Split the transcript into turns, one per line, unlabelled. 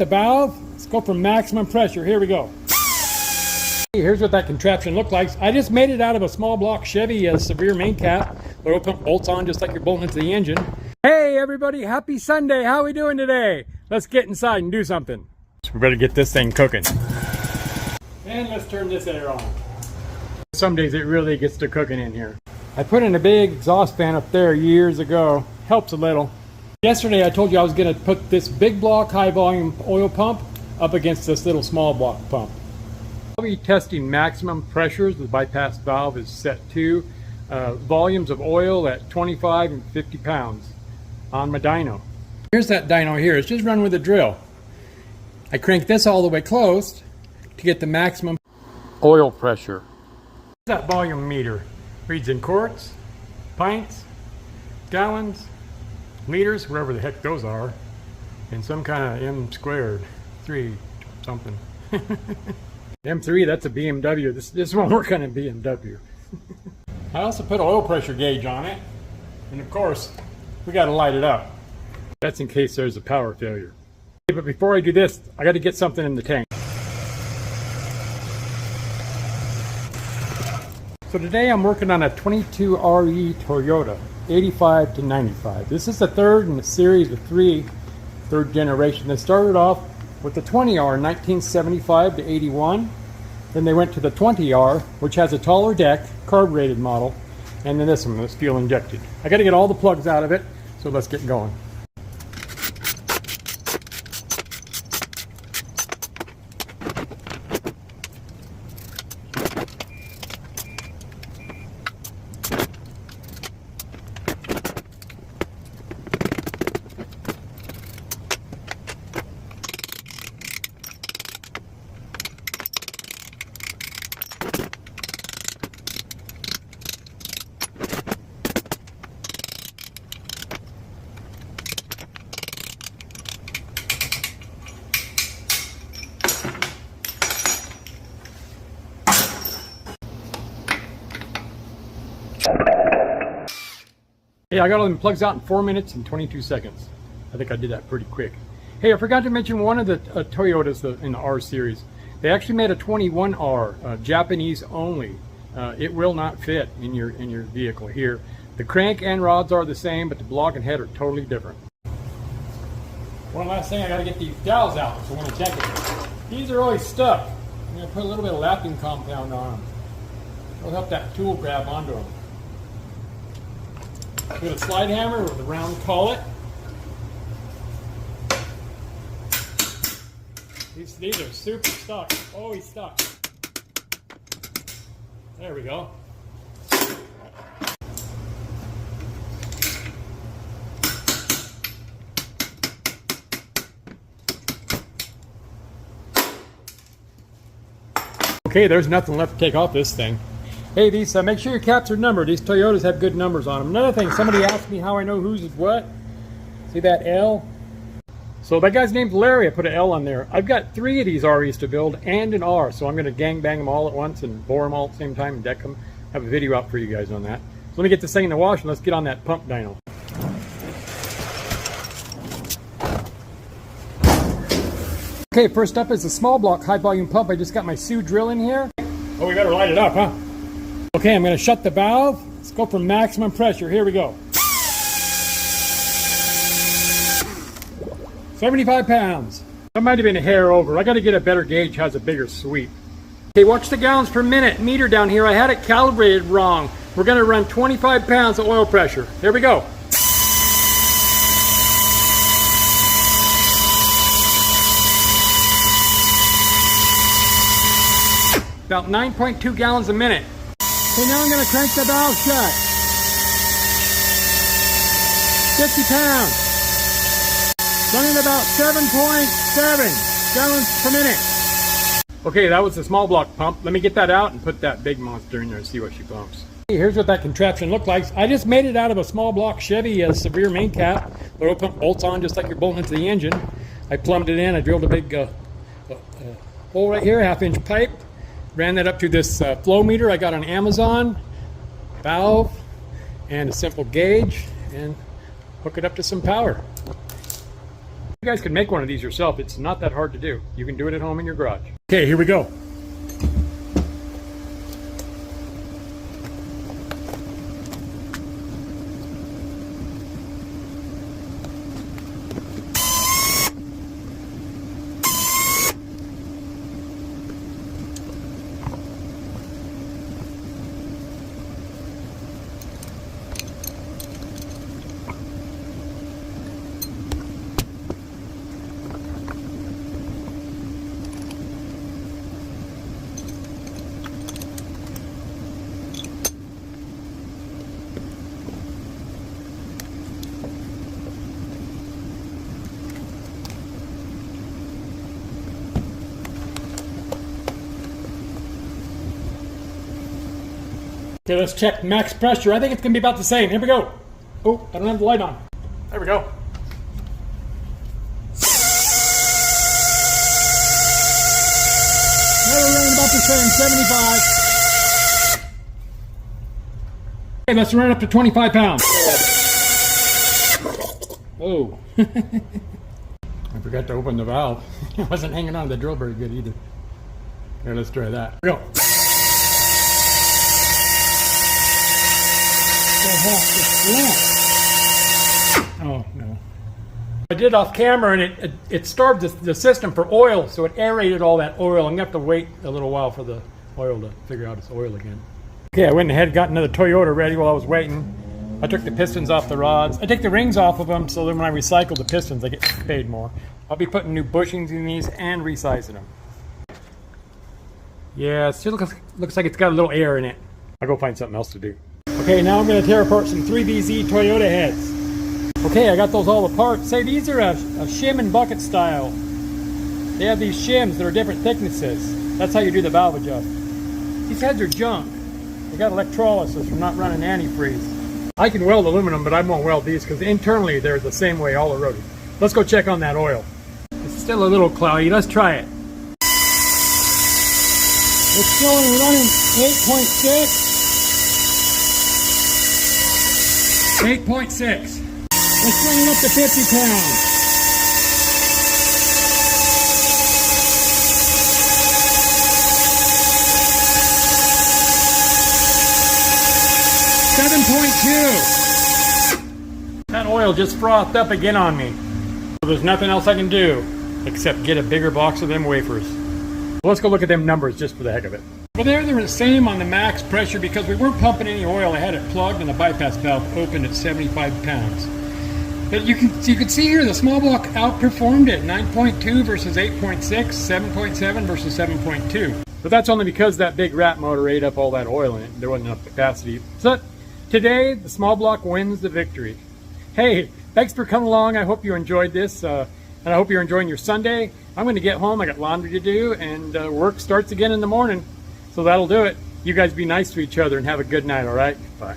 The valve, let's go for maximum pressure. Here we go. Here's what that contraption looked like. I just made it out of a small block Chevy severe main cap. The oil pump bolts on just like you're bolting into the engine. Hey everybody, happy Sunday. How are we doing today? Let's get inside and do something. We better get this thing cooking. And let's turn this air on. Some days it really gets to cooking in here. I put in a big exhaust fan up there years ago. Helps a little. Yesterday I told you I was going to put this big block high volume oil pump up against this little small block pump. I'll be testing maximum pressures. The bypass valve is set to volumes of oil at 25 and 50 pounds on my dyno. Here's that dyno here. It's just run with a drill. I crank this all the way closed to get the maximum oil pressure. That volume meter reads in quarts, pints, gallons, liters, wherever the heck those are, and some kind of M squared 3 something. M3, that's a BMW. This won't work on a BMW. I also put an oil pressure gauge on it, and of course we got to light it up. That's in case there's a power failure. But before I do this, I got to get something in the tank. So today I'm working on a 22RE Toyota 85 to 95. This is the third in a series of three, third generation. They started off with the 20R 1975 to 81. Then they went to the 20R, which has a taller deck, carbureted model, and then this one was fuel injected. I got to get all the plugs out of it, so let's get going. Hey, I got all them plugs out in 4 minutes and 22 seconds. I think I did that pretty quick. Hey, I forgot to mention one of the Toyotas in the R series. They actually made a 21R, Japanese only. It will not fit in your vehicle here. The crank and rods are the same, but the block and head are totally different. One last thing, I got to get these dowels out, so I'm going to check it. These are always stuck. I'm going to put a little bit of lapping compound on them. It'll help that tool grab onto them. With a slide hammer or the round collet. These are super stuck. Always stuck. There we go. Okay, there's nothing left to take off this thing. Hey, these make sure your caps are numbered. These Toyotas have good numbers on them. Another thing, somebody asked me how I know whose is what. See that L? So that guy's name's Larry. I put an L on there. I've got 3 of these REs to build and an R, so I'm going to gang bang them all at once and bore them all at the same time and deck them. Have a video out for you guys on that. So let me get this thing in the wash and let's get on that pump dyno. Okay, first up is a small block high volume pump. I just got my Sioux drill in here. Oh, we better light it up, huh? Okay, I'm going to shut the valve. Let's go for maximum pressure. Here we go. 75 pounds. That might have been a hair over. I got to get a better gauge, has a bigger sweep. Okay, watch the gallons per minute meter down here. I had it calibrated wrong. We're going to run 25 pounds of oil pressure. Here we go. About 9.2 gallons a minute. Okay, now I'm going to crank the valve shut. 50 pounds. Running about 7.7 gallons per minute. Okay, that was the small block pump. Let me get that out and put that big monster in there and see what she pumps. Here's what that contraption looked like. I just made it out of a small block Chevy severe main cap. The oil pump bolts on just like you're bolting into the engine. I plumbed it in. I drilled a big hole right here, 1/2-inch pipe. Ran that up to this flow meter I got on Amazon, valve, and a simple gauge, and hook it up to some power. You guys can make one of these yourself. It's not that hard to do. You can do it at home in your garage. Okay, here we go. Okay, let's check max pressure. I think it's going to be about the same. Here we go. Oh, I don't have the light on. There we go. We're running about the same, 75. Okay, let's run it up to 25 pounds. Oh. I forgot to open the valve. It wasn't hanging on the drill very good either. Here, let's try that. Here we go. Oh no. I did off camera and it starved the system for oil, so it aerated all that oil. I'm gonna have to wait a little while for the oil to figure out its oil again. Okay, I went ahead and got another Toyota ready while I was waiting. I took the pistons off the rods. I take the rings off of them so then when I recycle the pistons I get paid more. I'll be putting new bushings in these and resizing them. Yeah, it still looks like it's got a little air in it. I'll go find something else to do. Okay, now I'm going to tear apart some 3BZ Toyota heads. Okay, I got those all apart. Say, these are a shim and bucket style. They have these shims that are different thicknesses. That's how you do the valve adjust. These heads are junk. They got electrolysis from not running antifreeze. I can weld aluminum, but I won't weld these because internally they're the same way all eroded. Let's go check on that oil. It's still a little cloudy. Let's try it. It's still running 8.6. 8.6. Let's bring it up to 50 pounds. That oil just frothed up again on me. So there's nothing else I can do except get a bigger box of them wafers. Let's go look at them numbers just for the heck of it. Well, they're the same on the max pressure because we weren't pumping any oil. I had it plugged and the bypass valve opened at 75 pounds. But you can see here the small block outperformed it, 9.2 versus 8.6, 7.7 versus 7.2. But that's only because that big rat motor ate up all that oil in it. There wasn't enough capacity. So today, the small block wins the victory. Hey, thanks for coming along. I hope you enjoyed this. And I hope you're enjoying your Sunday. I'm going to get home. I got laundry to do, and work starts again in the morning. So that'll do it. You guys be nice to each other and have a good night, all right? Bye.